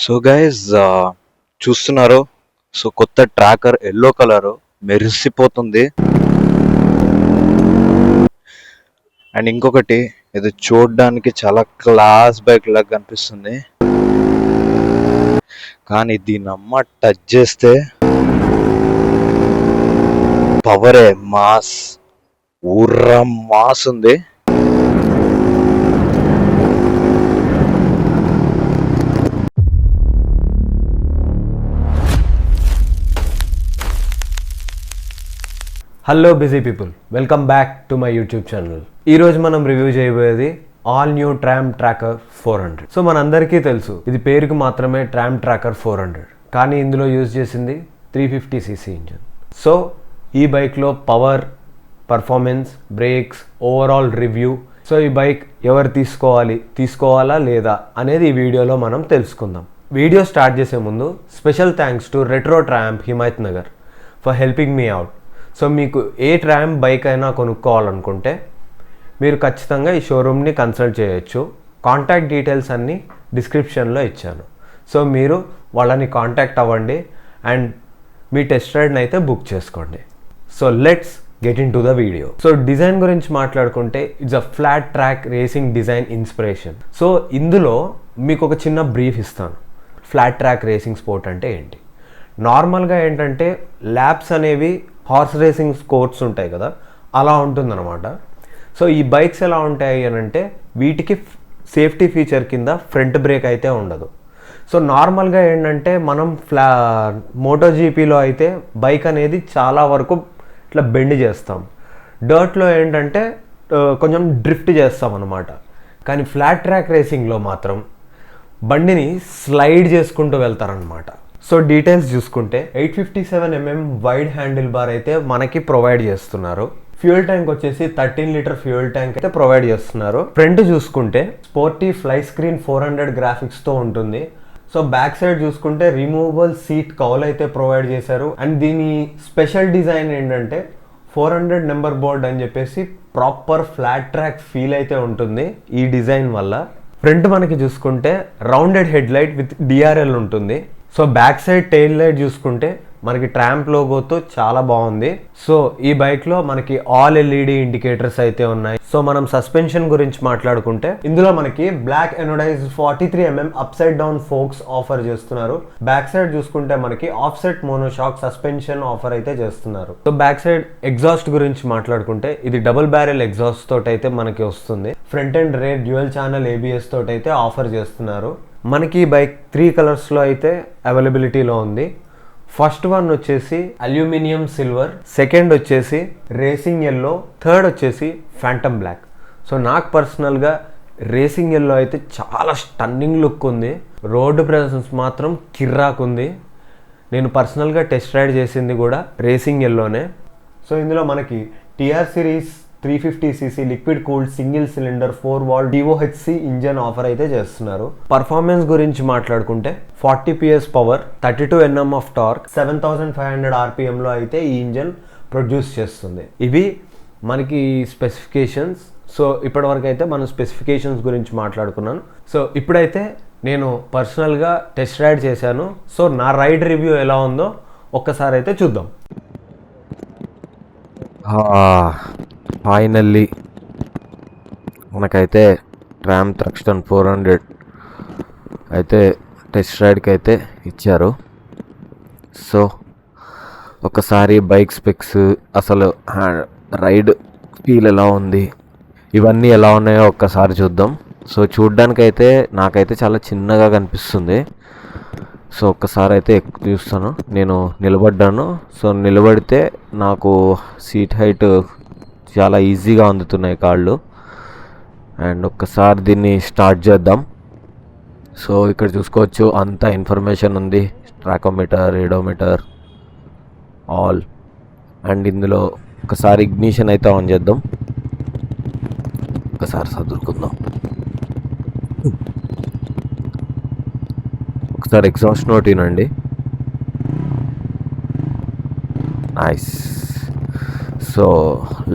So guys చూస్తున్నారు. So కొత్త tracker yellow colour మెరిసిపోతుంది. And ఇంకొకటి ఇది చూడడానికి చాలా క్లాస్ బైక్ లాగా కనిపిస్తుంది, కానీ దీని అమ్మ టచ్ చేస్తే పవరే మాస్, ఊర్ర మాస్ ఉంది. Hello busy people, welcome back to my YouTube channel. ఈరోజు మనం రివ్యూ చేయబోయేది all new tram tracker 400. So మనందరికీ తెలుసు ఇది పేరుకి మాత్రమే ట్రామ్ ట్రాకర్ 400, కానీ ఇందులో యూజ్ చేసింది 350cc ఇంజిన్. సో ఈ బైక్లో power, performance, brakes, overall review, so ఈ బైక్ ఎవరు తీసుకోవాలా లేదా అనేది ఈ వీడియోలో మనం తెలుసుకుందాం. వీడియో స్టార్ట్ చేసే ముందు special thanks to retro tramp Himayat Nagar for helping me out. So మీకు ఏ ట్రామ్ బైక్ అయినా కొనుక్కోవాలనుకుంటే మీరు ఖచ్చితంగా ఈ షోరూమ్ని కన్సల్ట్ చేయొచ్చు. కాంటాక్ట్ డీటెయిల్స్ అన్నీ డిస్క్రిప్షన్లో ఇచ్చాను. సో మీరు వాళ్ళని కాంటాక్ట్ అవ్వండి అండ్ మీ టెస్ట్ రైడ్ని అయితే బుక్ చేసుకోండి. So let's get in to the video. So design గురించి మాట్లాడుకుంటే it's a flat track racing design inspiration. So ఇందులో మీకు ఒక చిన్న బ్రీఫ్ ఇస్తాను. ఫ్లాట్ ట్రాక్ రేసింగ్ స్పోర్ట్ అంటే ఏంటి? నార్మల్గా ఏంటంటే ల్యాబ్స్ అనేవి హార్స్ రేసింగ్ కోర్స్ ఉంటాయి కదా, అలా ఉంటుందన్నమాట. సో ఈ బైక్స్ ఎలా ఉంటాయి అని అంటే వీటికి సేఫ్టీ ఫీచర్ కింద ఫ్రంట్ బ్రేక్ అయితే ఉండదు. సో నార్మల్గా ఏంటంటే మనం మోటోజీపీలో అయితే బైక్ అనేది చాలా వరకు ఇట్లా బెండ్ చేస్తాం, డర్ట్లో ఏంటంటే కొంచెం డ్రిఫ్ట్ చేస్తాం అన్నమాట. కానీ ఫ్లాట్ ట్రాక్ రేసింగ్లో మాత్రం బండిని స్లైడ్ చేసుకుంటూ వెళ్తారనమాట. సో డీటెయిల్స్ చూసుకుంటే 857mm వైడ్ హ్యాండిల్ బార్ అయితే మనకి ప్రొవైడ్ చేస్తున్నారు. ఫ్యూయల్ ట్యాంక్ వచ్చేసి 13 లీటర్ ఫ్యూయల్ ట్యాంక్ అయితే ప్రొవైడ్ చేస్తున్నారు. ఫ్రంట్ చూసుకుంటే స్పోర్టీ ఫ్లై స్క్రీన్ 400 గ్రాఫిక్స్తో ఉంటుంది. సో బ్యాక్ సైడ్ చూసుకుంటే రిమూవబుల్ సీట్ కౌల్ అయితే ప్రొవైడ్ చేశారు. అండ్ దీని స్పెషల్ డిజైన్ ఏంటంటే 400 నెంబర్ బోర్డ్ అని చెప్పేసి ప్రాపర్ ఫ్లాట్ ట్రాక్ ఫీల్ అయితే ఉంటుంది ఈ డిజైన్ వల్ల. ఫ్రంట్ మనకి చూసుకుంటే rounded head light with DRL ఉంటుంది. So back side tail light చూసుకుంటే మనకి ట్రాంప్ లోగోతో చాలా బాగుంది. సో ఈ బైక్లో మనకి ఆల్ ఎల్ఈడి ఇండికేటర్స్ అయితే ఉన్నాయి. సో మనం సస్పెన్షన్ గురించి మాట్లాడుకుంటే ఇందులో మనకి black anodize 43mm upside down forks offer చేస్తున్నారు. బ్యాక్ సైడ్ చూసుకుంటే మనకి offset monoshock suspension offer అయితే చేస్తున్నారు. సో బ్యాక్ సైడ్ ఎగ్జాస్ట్ గురించి మాట్లాడుకుంటే ఇది డబుల్ బ్యారెల్ ఎగ్జాస్ట్ తోటి అయితే మనకి వస్తుంది. Front and rare dual channel ABS తోటి అయితే ఆఫర్ చేస్తున్నారు. మనకి బైక్ 3 కలర్స్లో అయితే అవైలబిలిటీలో ఉంది. ఫస్ట్ వన్ వచ్చేసి అల్యూమినియం సిల్వర్, సెకండ్ వచ్చేసి రేసింగ్ ఎల్లో, థర్డ్ వచ్చేసి ఫ్యాంటమ్ బ్లాక్. సో నాకు పర్సనల్గా రేసింగ్ ఎల్లో అయితే చాలా స్టన్నింగ్ లుక్ ఉంది. రోడ్డు ప్రెజెన్స్ మాత్రం కిర్రాక్ ఉంది. నేను పర్సనల్గా టెస్ట్ రైడ్ చేసింది కూడా రేసింగ్ ఎల్లోనే. సో ఇందులో మనకి TR series 350cc liquid cooled single cylinder 4 valve DOHC engine offer అయితే చేస్తున్నారు. పర్ఫార్మెన్స్ గురించి మాట్లాడుకుంటే 40 PS power, 32 Nm of torque, 7500 RPM లో అయితే ఈ ఇంజన్ ప్రొడ్యూస్ చేస్తుంది. ఇవి మనకి స్పెసిఫికేషన్స్. సో ఇప్పటివరకు అయితే మనం స్పెసిఫికేషన్స్ గురించి మాట్లాడుకున్నాను. సో ఇప్పుడైతే నేను పర్సనల్గా టెస్ట్ రైడ్ చేశాను. సో నా రైడ్ రివ్యూ ఎలా ఉందో ఒక్కసారి అయితే చూద్దాం. ఫైనల్లీ మనకైతే ట్రామ్ థ్రక్స్టన్ 400 అయితే టెస్ట్ రైడ్కి అయితే ఇచ్చారు. సో ఒకసారి బైక్ స్పెక్స్, అసలు రైడ్ ఫీల్ ఎలా ఉంది, ఇవన్నీ ఎలా ఉన్నాయో ఒక్కసారి చూద్దాం. సో చూడ్డానికైతే నాకైతే చాలా చిన్నగా కనిపిస్తుంది. సో ఒక్కసారి అయితే చూస్తాను. నేను నిలబడ్డాను. సో నిలబడితే నాకు సీట్ హైట్ చాలా ఈజీగా అందుతున్నాయి కాళ్ళు. అండ్ ఒక్కసారి దీన్ని స్టార్ట్ చేద్దాం. సో ఇక్కడ చూసుకోవచ్చు అంత ఇన్ఫర్మేషన్ ఉంది, ట్రాకోమీటర్, రేడోమీటర్, ఆల్. అండ్ ఇందులో ఒకసారి ఇగ్నిషన్ అయితే ఆన్ చేద్దాం. ఒకసారి సదురుకుందాం. ఒకసారి ఎగ్జాస్ట్ నోట్ వినండి. Nice. So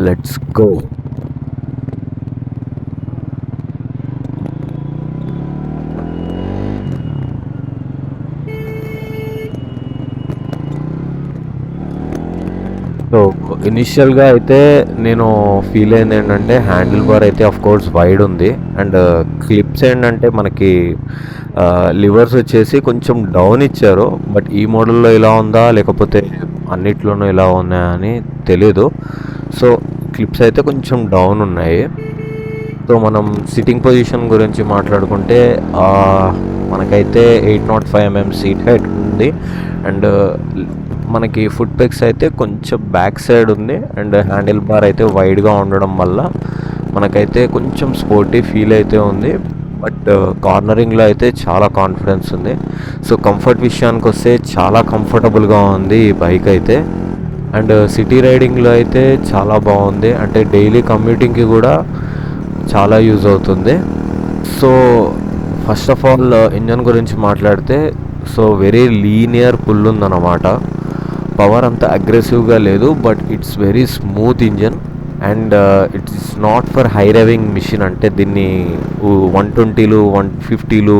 let's go. So ఇనిషియల్గా అయితే నేను ఫీల్ అయింది ఏంటంటే హ్యాండిల్ బార్ అయితే ఆఫ్ కోర్స్ వైడ్ ఉంది అండ్ క్లిప్స్ ఏంటంటే మనకి లివర్స్ వచ్చేసి కొంచెం డౌన్ ఇచ్చారు. బట్ ఈ మోడల్లో ఇలా ఉందా లేకపోతే అన్నిట్లోనూ ఇలా ఉన్నాయా అని తెలీదు. సో క్లిప్స్ అయితే కొంచెం డౌన్ ఉన్నాయి. సో మనం సిట్టింగ్ పొజిషన్ గురించి మాట్లాడుకుంటే మనకైతే 805 mm సీట్ హైట్ ఉంది అండ్ మనకి ఫుట్ పెగ్స్ అయితే కొంచెం బ్యాక్ సైడ్ ఉంది అండ్ హ్యాండిల్ బార్ అయితే వైడ్గా ఉండడం వల్ల మనకైతే కొంచెం స్పోర్టీ ఫీల్ అయితే ఉంది. బట్ కార్నరింగ్లో అయితే చాలా కాన్ఫిడెన్స్ ఉంది. సో కంఫర్ట్ విషయానికి వస్తే చాలా కంఫర్టబుల్గా ఉంది ఈ బైక్ అయితే. అండ్ సిటీ రైడింగ్లో అయితే చాలా బాగుంది, అంటే డైలీ కమ్యూటింగ్కి కూడా చాలా యూజ్ అవుతుంది. So first of all engine గురించి మాట్లాడితే సో వెరీ లీనియర్ పుల్ ఉందన్నమాట. పవర్ అంత అగ్రెసివ్గా లేదు, but it's very smooth engine and it's not for high driving mission. అంటే దీన్ని 120లు 150లు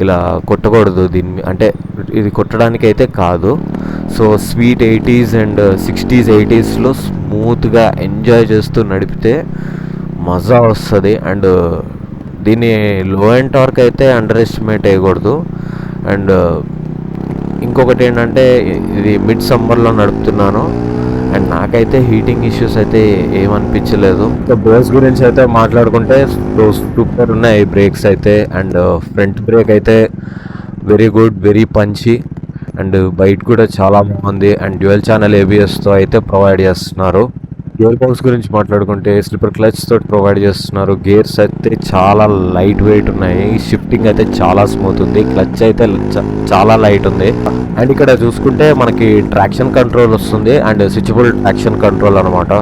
ఇలా కొట్టకూడదు దీన్ని, అంటే ఇది కొట్టడానికి అయితే కాదు. So sweet 80s and 60s 80sలో స్మూత్గా ఎంజాయ్ చేస్తూ నడిపితే మజా వస్తుంది. అండ్ దీన్ని లో అండ్ టార్క్ అయితే అండర్ ఎస్టిమేట్ వేయకూడదు. అండ్ ఇంకొకటి ఏంటంటే ఇది మిడ్ సమ్మర్లో నడుపుతున్నాను అండ్ నాకైతే హీటింగ్ ఇష్యూస్ అయితే ఏమనిపించలేదు. బ్రేక్స్ గురించి అయితే మాట్లాడుకుంటే సూపర్ ఉన్నాయి బ్రేక్స్ అయితే. అండ్ ఫ్రంట్ బ్రేక్ అయితే వెరీ గుడ్, వెరీ పంచి అండ్ బైట్ కూడా చాలా బాగుంది అండ్ డ్యూయల్ ఛానల్ ABSతో అయితే ప్రొవైడ్ చేస్తున్నారు. గేర్ బాక్స్ గురించి మాట్లాడుకుంటే స్లిప్పర్ క్లచ్ తోటి ప్రొవైడ్ చేస్తున్నారు. గేర్స్ అయితే చాలా లైట్ వెయిట్ ఉన్నాయి, షిఫ్టింగ్ అయితే చాలా స్మూత్ ఉంది, క్లచ్ అయితే చాలా లైట్ ఉంది. అండ్ ఇక్కడ చూసుకుంటే మనకి ట్రాక్షన్ కంట్రోల్ వస్తుంది అండ్ స్విచబుల్ ట్రాక్షన్ కంట్రోల్ అనమాట.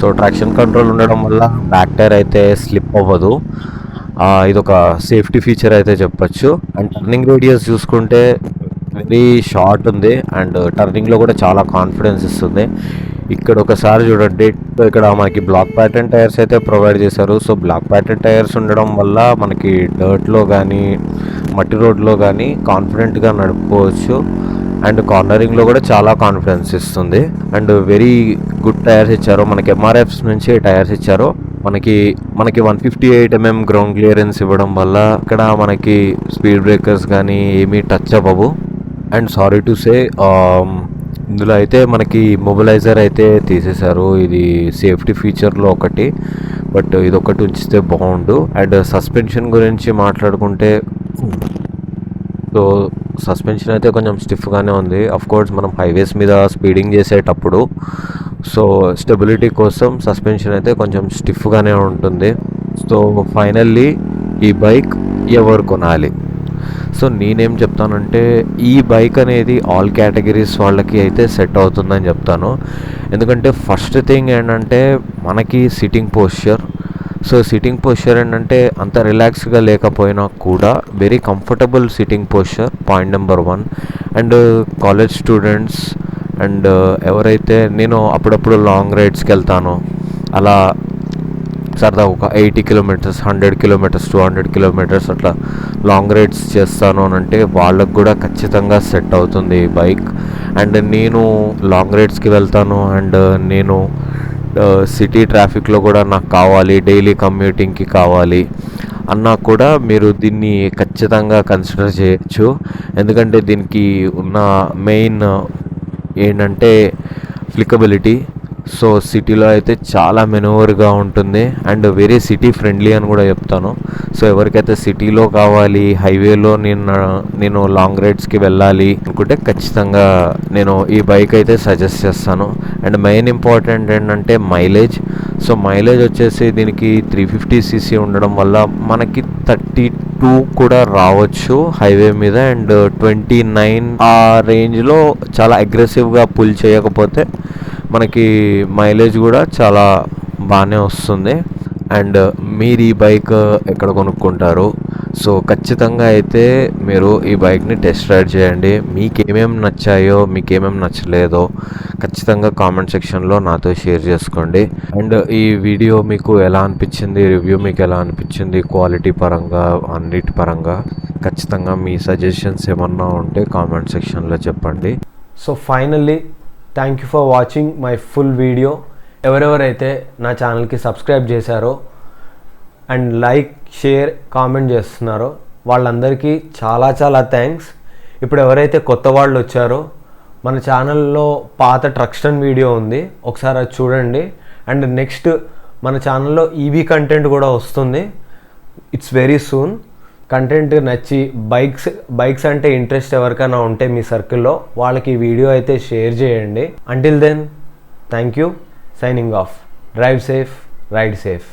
సో ట్రాక్షన్ కంట్రోల్ ఉండడం వల్ల బ్యాక్ టైర్ అయితే స్లిప్ అవ్వదు. ఇదొక సేఫ్టీ ఫీచర్ అయితే చెప్పచ్చు. అండ్ టర్నింగ్ రేడియస్ చూసుకుంటే వెరీ షార్ట్ ఉంది అండ్ టర్నింగ్లో కూడా చాలా కాన్ఫిడెన్స్ ఇస్తుంది. ఇక్కడ ఒకసారి చూడండి, ఇక్కడ మనకి బ్లాక్ ప్యాటర్న్ టైర్స్ అయితే ప్రొవైడ్ చేశారు. సో బ్లాక్ ప్యాటర్న్ టైర్స్ ఉండడం వల్ల మనకి డర్ట్లో కానీ మట్టి రోడ్లో కానీ కాన్ఫిడెంట్గా నడుపుకోవచ్చు అండ్ కార్నరింగ్లో కూడా చాలా కాన్ఫిడెన్స్ ఇస్తుంది. అండ్ వెరీ గుడ్ టైర్స్ ఇచ్చారు, మనకి MRFs నుంచి టైర్స్ ఇచ్చారు. మనకి 158 mm గ్రౌండ్ క్లియరెన్స్ ఇవ్వడం వల్ల ఇక్కడ మనకి స్పీడ్ బ్రేకర్స్ కానీ ఏమీ టచ్ అవ్వవు. అండ్ సారీ టు సే ఇందులో అయితే మనకి మొబిలైజర్ అయితే తీసేశారు, ఇది సేఫ్టీ ఫీచర్లో ఒకటి, బట్ ఇది ఒకటి ఉంచితే బాగుండు. అండ్ సస్పెన్షన్ గురించి మాట్లాడుకుంటే సో సస్పెన్షన్ అయితే కొంచెం స్టిఫ్గానే ఉంది. కోర్స్ మనం హైవేస్ మీద స్పీడింగ్ చేసేటప్పుడు సో స్టెబిలిటీ కోసం సస్పెన్షన్ అయితే కొంచెం స్టిఫ్గానే ఉంటుంది. సో ఫైనల్లీ ఈ బైక్ ఎవరు కొనాలి? సో నేనేం చెప్తానంటే ఈ బైక్ అనేది ఆల్ కేటగిరీస్ వాళ్ళకి అయితే సెట్ అవుతుందని చెప్తాను. ఎందుకంటే ఫస్ట్ థింగ్ ఏంటంటే మనకి sitting posture. So sitting posture ఏంటంటే అంత రిలాక్స్గా లేకపోయినా కూడా very comfortable sitting posture, point number 1. And college students and ఎవరైతే, నేను అప్పుడప్పుడు లాంగ్ రైడ్స్కి వెళ్తాను, అలా సరదా ఒక 80 kilometers 100 kilometers 200 kilometers అట్లా లాంగ్ రైడ్స్ చేస్తాను అని అంటే వాళ్ళకు కూడా ఖచ్చితంగా సెట్ అవుతుంది ఈ బైక్. అండ్ నేను లాంగ్ రైడ్స్కి వెళ్తాను అండ్ నేను సిటీ ట్రాఫిక్లో కూడా నాకు కావాలి, డైలీ కమ్యూటింగ్కి కావాలి అన్నా కూడా మీరు దీన్ని ఖచ్చితంగా కన్సిడర్ చేయొచ్చు. ఎందుకంటే దీనికి ఉన్న మెయిన్ ఏంటంటే ఫ్లికబిలిటీ. సో సిటీలో అయితే చాలా మెనూవర్గా ఉంటుంది అండ్ వెరీ సిటీ ఫ్రెండ్లీ అని కూడా చెప్తాను. సో ఎవరికైతే సిటీలో కావాలి, హైవేలో నేను లాంగ్ రైడ్స్కి వెళ్ళాలి అనుకుంటే ఖచ్చితంగా నేను ఈ బైక్ అయితే సజెస్ట్ చేస్తాను. అండ్ మెయిన్ ఇంపార్టెంట్ ఏంటంటే మైలేజ్. సో మైలేజ్ వచ్చేసి దీనికి 350cc ఉండడం వల్ల మనకి 32 కూడా రావచ్చు హైవే మీద. అండ్ 29 ఆ రేంజ్లో చాలా అగ్రెసివ్గా పుల్ చేయకపోతే మనకి మైలేజ్ కూడా చాలా బాగానే వస్తుంది. అండ్ మీరు ఈ బైక్ ఎక్కడ కొనుక్కుంటారు? సో ఖచ్చితంగా అయితే మీరు ఈ బైక్ని టెస్ట్ రైడ్ చేయండి. మీకు ఏమేమి నచ్చాయో, మీకు ఏమేమి నచ్చలేదో ఖచ్చితంగా కామెంట్ సెక్షన్లో నాతో షేర్ చేసుకోండి. అండ్ ఈ వీడియో మీకు ఎలా అనిపించింది, రివ్యూ మీకు ఎలా అనిపించింది, క్వాలిటీ పరంగా అన్నిటి పరంగా ఖచ్చితంగా మీ సజెషన్స్ ఏమన్నా ఉంటే కామెంట్ సెక్షన్లో చెప్పండి. So finally thank you for watching my full video. ఎవరెవరైతే నా ఛానల్కి సబ్స్క్రైబ్ చేశారో అండ్ లైక్, షేర్, కామెంట్ చేస్తున్నారో వాళ్ళందరికీ చాలా చాలా థ్యాంక్స్. ఇప్పుడు ఎవరైతే కొత్త వాళ్ళు వచ్చారో మన ఛానల్లో పాత ట్రక్స్టన్ వీడియో ఉంది, ఒకసారి అది చూడండి. అండ్ నెక్స్ట్ మన ఛానల్లో ఈవీ కంటెంట్ కూడా వస్తుంది. It's very soon. కంటెంట్ నచ్చి బైక్స్ అంటే ఇంట్రెస్ట్ ఎవరికైనా ఉంటే మీ సర్కిల్లో వాళ్ళకి ఈ వీడియో అయితే షేర్ చేయండి. Until then thank you. Signing off. Drive safe, ride safe.